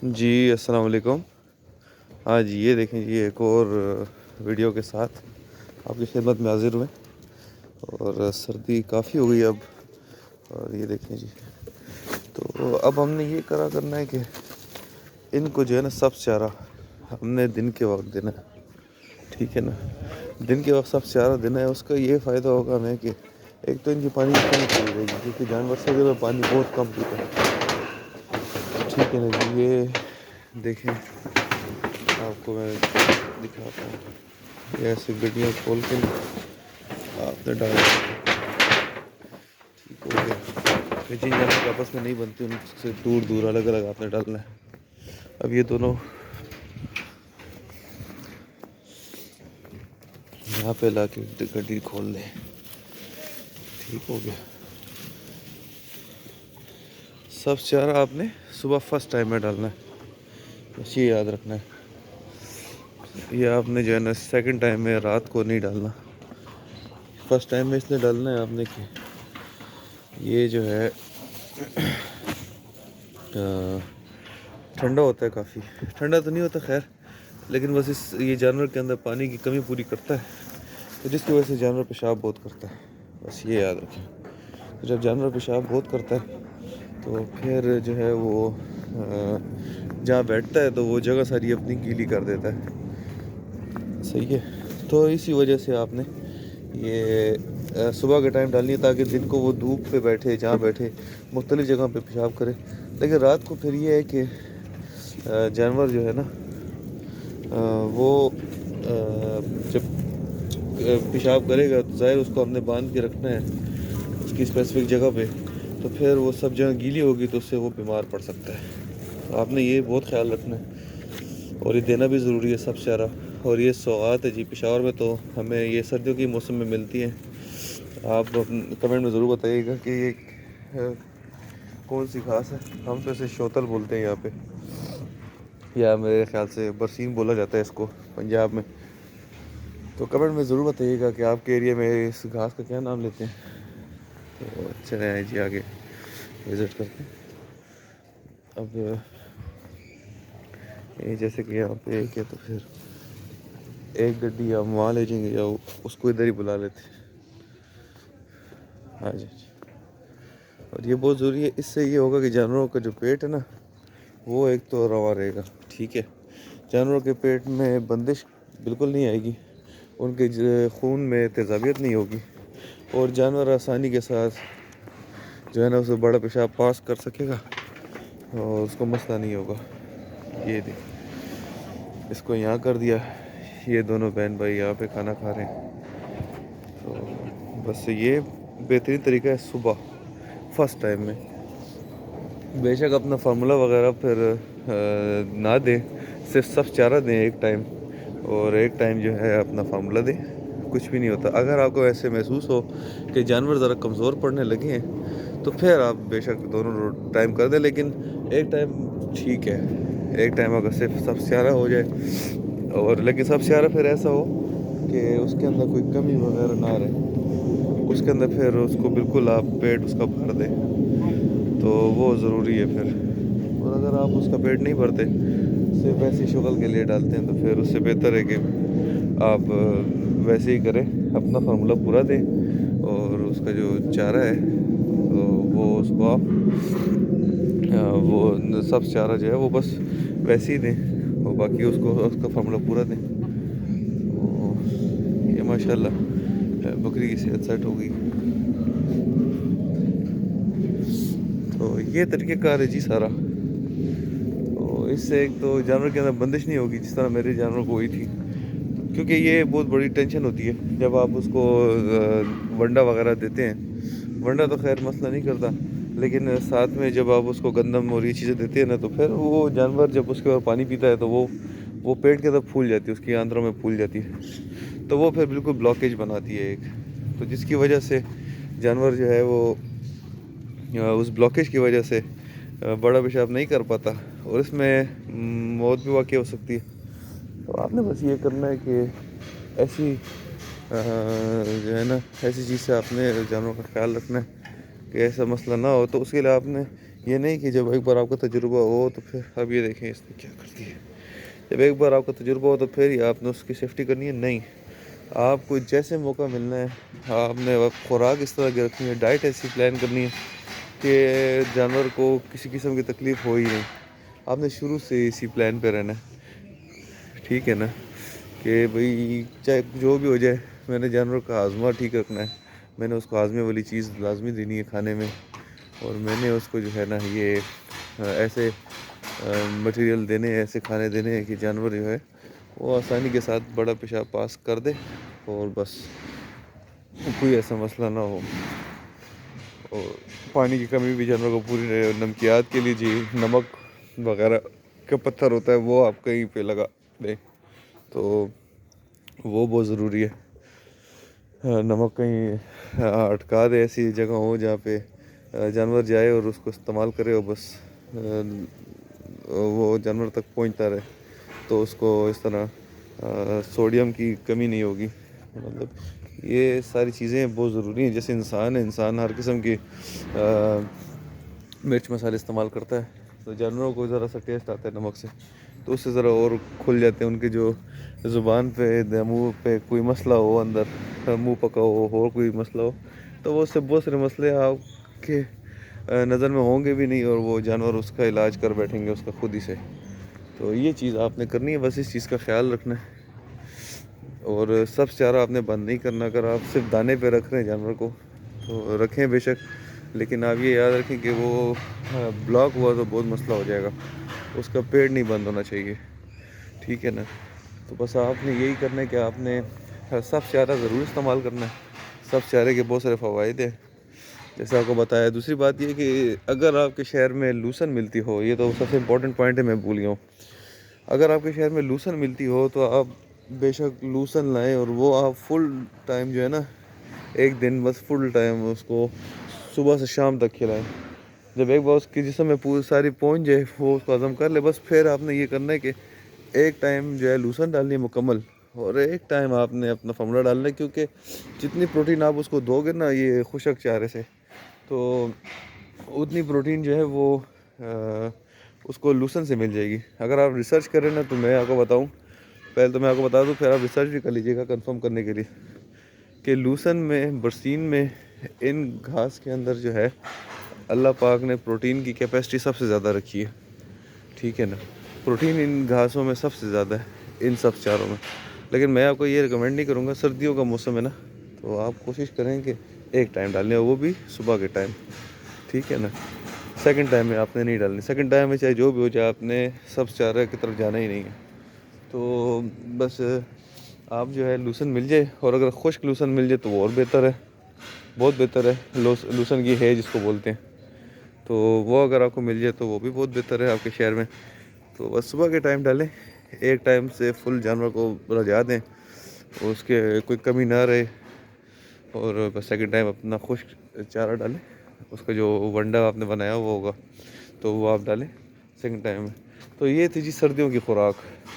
جی السلام علیکم۔ ہاں جی، یہ دیکھیں جی ایک اور ویڈیو کے ساتھ آپ کی خدمت میں حاضر ہوئے، اور سردی کافی ہو گئی اب، اور یہ دیکھیں جی تو اب ہم نے یہ کرنا ہے کہ ان کو جو ہے نا سب چارہ ہم نے دن کے وقت دینا ہے، ٹھیک ہے نا۔ دن کے وقت سب چارہ دینا ہے، اس کا یہ فائدہ ہوگا ہمیں کہ ایک تو ان کی پانی کی کمی پوری رہے گی، کیونکہ جانور سے جو ہے پانی بہت کم پیتا ہے، ٹھیک ہے نا جی۔ یہ دیکھیں آپ کو میں دکھاتا ہوں، یہ ایسے گڈیاں کھول کے آپ نے ڈال ٹھیک ہو گیا کہ جن جانور کے آپس میں نہیں بنتی ان سے دور دور الگ الگ آپ نے ڈالنا ہے۔ اب یہ دونوں یہاں پہ لا کے گڈی کھول دیں، ٹھیک ہو گیا۔ سب چارہ آپ نے صبح فرسٹ ٹائم میں ڈالنا ہے، بس یہ یاد رکھنا ہے۔ یہ آپ نے جو ہے نا سیکنڈ ٹائم میں رات کو نہیں ڈالنا، فرسٹ ٹائم میں اس لیے ڈالنا ہے آپ نے کہ یہ جو ہے ٹھنڈا ہوتا ہے، کافی ٹھنڈا تو نہیں ہوتا خیر، لیکن بس یہ جانور کے اندر پانی کی کمی پوری کرتا ہے، تو جس کی وجہ سے جانور پیشاب بہت کرتا ہے، بس یہ یاد رکھیں۔ تو جب جانور پیشاب بہت کرتا ہے تو پھر جو ہے وہ جہاں بیٹھتا ہے تو وہ جگہ ساری اپنی گیلی کر دیتا ہے، صحیح ہے۔ تو اسی وجہ سے آپ نے یہ صبح کے ٹائم ڈالنی ہے، تاکہ دن کو وہ دھوپ پہ بیٹھے، جہاں بیٹھے مختلف جگہ پہ پیشاب کرے، لیکن رات کو پھر یہ ہے کہ جانور جو ہے نا وہ جب پیشاب کرے گا تو ظاہر اس کو ہم نے باندھ کے رکھنا ہے اس کی اسپیسیفک جگہ پہ، تو پھر وہ سب جگہ گیلی ہوگی تو اس سے وہ بیمار پڑ سکتا ہے، تو آپ نے یہ بہت خیال رکھنا ہے، اور یہ دینا بھی ضروری ہے سب چارہ۔ اور یہ سوغات ہے جی، پشاور میں تو ہمیں یہ سردیوں کے موسم میں ملتی ہیں، آپ کمنٹ میں ضرور بتائیے گا کہ یہ کون سی گھاس ہے۔ ہم تو اسے شوتل بولتے ہیں یہاں پہ، یا میرے خیال سے برسیم بولا جاتا ہے اس کو پنجاب میں، تو کمنٹ میں ضرور بتائیے گا کہ آپ کے ایریا میں اس گھاس کا کیا نام لیتے ہیں۔ تو اچھا ہے جی، آگے وزٹ کرتے ہیں۔ اب یہ جیسے کہ یہاں پہ ایک ہے تو پھر ایک گڈی ہم وہاں لے جائیں گے، یا اس کو ادھر ہی بلا لیتے ہیں۔ ہاں جی، اور یہ بہت ضروری ہے، اس سے یہ ہوگا کہ جانوروں کا جو پیٹ ہے نا وہ ایک تو رواں رہے گا، ٹھیک ہے۔ جانوروں کے پیٹ میں بندش بالکل نہیں آئے گی، ان کے خون میں تیزابیت نہیں ہوگی، اور جانور آسانی کے ساتھ جو ہے نا اسے بڑا پیشاب پاس کر سکے گا، اور اس کو مسئلہ نہیں ہوگا۔ یہ دیکھ، اس کو یہاں کر دیا، یہ دونوں بہن بھائی یہاں پہ کھانا کھا رہے ہیں، تو بس یہ بہترین طریقہ ہے صبح فرسٹ ٹائم میں۔ بے شک اپنا فارمولہ وغیرہ پھر نہ دیں، صرف سب چارہ دیں ایک ٹائم، اور ایک ٹائم جو ہے اپنا فارمولہ دیں، کچھ بھی نہیں ہوتا۔ اگر آپ کو ایسے محسوس ہو کہ جانور ذرا کمزور پڑنے لگے ہیں تو پھر آپ بے شک دونوں ٹائم کر دیں، لیکن ایک ٹائم ٹھیک ہے۔ ایک ٹائم اگر صرف سب سیارہ ہو جائے، اور لیکن سب سیارہ پھر ایسا ہو کہ اس کے اندر کوئی کمی وغیرہ نہ رہے، اس کے اندر پھر اس کو بالکل آپ پیٹ اس کا بھر دیں، تو وہ ضروری ہے پھر۔ اور اگر آپ اس کا پیٹ نہیں بھرتے، صرف ویسی شغل کے لیے ڈالتے ہیں، تو پھر اس سے بہتر ہے کہ آپ ویسے ہی کریں، اپنا فارمولہ پورا دیں، اور اس کا جو چارہ ہے تو وہ اس کو آپ وہ سب چارہ جو ہے وہ بس ویسے ہی دیں، اور باقی اس کو اس کا فارمولہ پورا دیں۔ تو یہ ماشاءاللہ بکری کی صحت سیٹ ہو گئی۔ تو یہ طریقہ کار ہے جی سارا، تو اس سے ایک تو جانور کے اندر بندش نہیں ہوگی جس طرح میرے جانور کو ہوئی تھی، کیونکہ یہ بہت بڑی ٹینشن ہوتی ہے جب آپ اس کو ونڈا وغیرہ دیتے ہیں۔ ونڈا تو خیر مسئلہ نہیں کرتا، لیکن ساتھ میں جب آپ اس کو گندم اور یہ چیزیں دیتے ہیں نا، تو پھر وہ جانور جب اس کے اوپر پانی پیتا ہے تو وہ پیٹ کے اندر پھول جاتی ہے، اس کی آندروں میں پھول جاتی ہے، تو وہ پھر بالکل بلاکیج بناتی ہے ایک، تو جس کی وجہ سے جانور جو ہے وہ اس بلاکیج کی وجہ سے بڑا پیشاب نہیں کر پاتا، اور اس میں موت بھی واقع ہو سکتی ہے۔ تو آپ نے بس یہ کرنا ہے کہ ایسی جو ہے نا ایسی چیز سے آپ نے جانوروں کا خیال رکھنا ہے کہ ایسا مسئلہ نہ ہو، تو اس کے لیے آپ نے یہ نہیں کہ جب ایک بار آپ کا تجربہ ہو تو پھر اب یہ دیکھیں اس نے کیا کر دیا. جب ایک بار آپ کا تجربہ ہو تو پھر ہی آپ نے اس کی سیفٹی کرنی ہے. نہیں, آپ کو جیسے موقع ملنا ہے آپ نے خوراک اس طرح کی رکھنی ہے, ڈائٹ ایسی پلان کرنی ہے کہ جانور کو کسی قسم کی تکلیف ہو ہی نہیں. آپ نے شروع سے اسی پلان پہ رہنا ہے, ٹھیک ہے نا, کہ بھئی چاہے جو بھی ہو جائے میں نے جانور کا ہاضمہ ٹھیک رکھنا ہے, میں نے اس کو ہاضمے والی چیز لازمی دینی ہے کھانے میں, اور میں نے اس کو جو ہے نا یہ ایسے مٹیریل دینے ہیں, ایسے کھانے دینے ہیں کہ جانور جو ہے وہ آسانی کے ساتھ بڑا پیشاب پاس کر دے اور بس کوئی ایسا مسئلہ نہ ہو. اور پانی کی کمی بھی جانور کو پوری رہے. نمکیات کے لیے جی نمک وغیرہ کا پتھر ہوتا ہے وہ آپ کہیں پہ لگا دیں تو وہ بہت ضروری ہے. نمک کہیں اٹکا دے ایسی جگہ ہو جہاں پہ جانور جائے اور اس کو استعمال کرے اور بس وہ جانور تک پہنچتا رہے, تو اس کو اس طرح سوڈیم کی کمی نہیں ہوگی. مطلب یہ ساری چیزیں بہت ضروری ہیں. جیسے انسان ہے, انسان ہر قسم کی مرچ مسالے استعمال کرتا ہے, تو جانوروں کو ذرا سا ٹیسٹ آتا ہے نمک سے, تو اس سے ذرا اور کھل جاتے ہیں ان کے جو زبان پہ منہ پہ کوئی مسئلہ ہو, اندر منہ پکا ہو کوئی مسئلہ ہو, تو وہ اس سے بہت سارے مسئلے آپ کے نظر میں ہوں گے بھی نہیں, اور وہ جانور اس کا علاج کر بیٹھیں گے اس کا خود ہی سے. تو یہ چیز آپ نے کرنی ہے, بس اس چیز کا خیال رکھنا ہے. اور سب چارہ آپ نے بند نہیں کرنا. اگر آپ صرف دانے پہ رکھ رہے ہیں جانور کو تو رکھیں بے شک, لیکن آپ یہ یاد رکھیں کہ وہ بلاک ہوا تو بہت مسئلہ ہو جائے گا, اس کا پیڑ نہیں بند ہونا چاہیے, ٹھیک ہے نا. تو بس آپ نے یہی کرنا ہے کہ آپ نے سب چارہ ضرور استعمال کرنا ہے. سب چارے کے بہت سارے فوائد ہیں جیسے آپ کو بتایا. دوسری بات یہ کہ اگر آپ کے شہر میں لوسن ملتی ہو, یہ تو سب سے امپورٹنٹ پوائنٹ ہے, میں بھول گیا ہوں, اگر آپ کے شہر میں لوسن ملتی ہو تو آپ بے شک لوسن لائیں, اور وہ آپ فل ٹائم جو ہے نا ایک دن بس فل ٹائم اس کو صبح سے شام تک کھلائیں. جب ایک بار اس کی جسم میں پوری ساری پہنچ جائے, وہ اس کو ہضم کر لے, بس پھر آپ نے یہ کرنا ہے کہ ایک ٹائم جو ہے لوسن ڈالنی ہے مکمل, اور ایک ٹائم آپ نے اپنا فملہ ڈالنا ہے, کیونکہ جتنی پروٹین آپ اس کو دو گے نا یہ خشک چارے سے, تو اتنی پروٹین جو ہے وہ اس کو لوسن سے مل جائے گی. اگر آپ ریسرچ کریں نا تو میں آپ کو بتاؤں, پہلے تو میں آپ کو بتا دوں, پھر آپ ریسرچ بھی کر لیجیے گا کنفرم کرنے کے لیے, کہ لوسن میں برسین میں ان گھاس کے اندر جو ہے اللہ پاک نے پروٹین کی کیپیسٹی سب سے زیادہ رکھی ہے, ٹھیک ہے نا. پروٹین ان گھاسوں میں سب سے زیادہ ہے ان سب چاروں میں. لیکن میں آپ کو یہ ریکمینڈ نہیں کروں گا, سردیوں کا موسم ہے نا, تو آپ کوشش کریں کہ ایک ٹائم ڈالنے, وہ بھی صبح کے ٹائم, ٹھیک ہے نا. سیکنڈ ٹائم میں آپ نے نہیں ڈالنی. سیکنڈ ٹائم میں چاہے جو بھی ہو جائے آپ نے سب چارہ کی طرف جانا ہی نہیں ہے. تو بس آپ جو ہے لوسن مل جائے, اور اگر خشک لوسن مل جائے تو وہ اور بہتر ہے, بہت بہتر ہے. لوسن کی ہے جس کو بولتے ہیں, تو وہ اگر آپ کو مل جائے تو وہ بھی بہت بہتر ہے آپ کے شہر میں. تو بس صبح کے ٹائم ڈالیں, ایک ٹائم سے فل جانور کو رجا دیں, اس کے کوئی کمی نہ رہے, اور بس سیکنڈ ٹائم اپنا خشک چارہ ڈالیں. اس کا جو ونڈا آپ نے بنایا وہ ہوگا تو وہ آپ ڈالیں سیکنڈ ٹائم میں. تو یہ تھی جی سردیوں کی خوراک,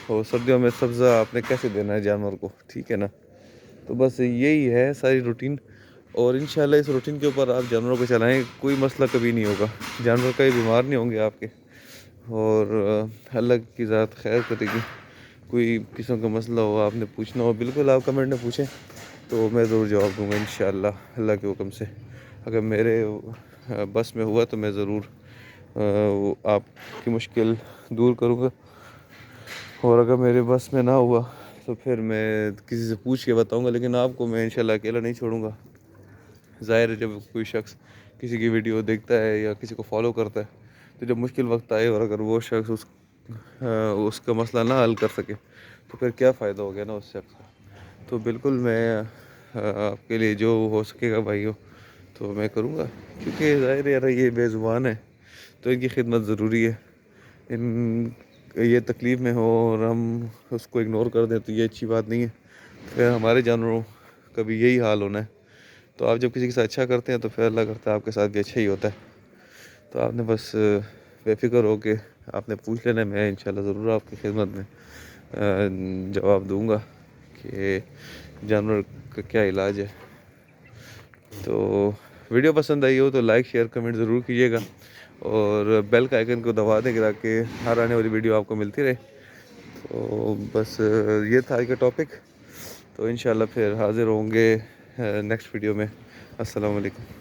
اور سردیوں میں سبزہ آپ نے کیسے دینا ہے جانور کو, ٹھیک ہے نا. تو بس یہی ہے ساری روٹین, اور انشاءاللہ اس روٹین کے اوپر آپ جانوروں کو چلائیں, کوئی مسئلہ کبھی نہیں ہوگا, جانور کبھی بیمار نہیں ہوں گے آپ کے, اور اللہ کی ذات خیر کرے گی. کوئی قسم کا مسئلہ ہو, آپ نے پوچھنا ہو, بالکل آپ کمنٹ میں پوچھیں, تو میں ضرور جواب دوں گا انشاءاللہ اللہ کے حکم سے. اگر میرے بس میں ہوا تو میں ضرور آپ کی مشکل دور کروں گا, اور اگر میرے بس میں نہ ہوا تو پھر میں کسی سے پوچھ کے بتاؤں گا. لیکن آپ کو میں انشاءاللہ اکیلا نہیں چھوڑوں گا. ظاہر ہے جب کوئی شخص کسی کی ویڈیو دیکھتا ہے یا کسی کو فالو کرتا ہے, تو جب مشکل وقت آئے اور اگر وہ شخص اس کا مسئلہ نہ حل کر سکے تو پھر کیا فائدہ ہو گیا نا اس شخص کا. تو بالکل میں آپ کے لیے جو ہو سکے گا بھائیو تو میں کروں گا, کیونکہ ظاہر ہے یار یہ بے زبان ہے تو ان کی خدمت ضروری ہے. یہ تکلیف میں ہو اور ہم اس کو اگنور کر دیں تو یہ اچھی بات نہیں ہے. پھر ہمارے جانوروں کا بھی یہی حال ہونا ہے. تو آپ جب کسی کے ساتھ اچھا کرتے ہیں تو پھر اللہ کرتا ہے آپ کے ساتھ بھی اچھا ہی ہوتا ہے. تو آپ نے بس بے فکر ہو کے آپ نے پوچھ لینا, میں انشاءاللہ ضرور آپ کی خدمت میں جواب دوں گا کہ جانور کا کیا علاج ہے. تو ویڈیو پسند آئی ہو تو لائک شیئر کمنٹ ضرور کیجیے گا, اور بیل کا آئیکن کو دبا دیں تاکہ ہر آنے والی ویڈیو آپ کو ملتی رہے. تو بس یہ تھا آج کا ٹاپک. تو انشاءاللہ پھر حاضر ہوں گے نیکسٹ ویڈیو میں. السلام علیکم.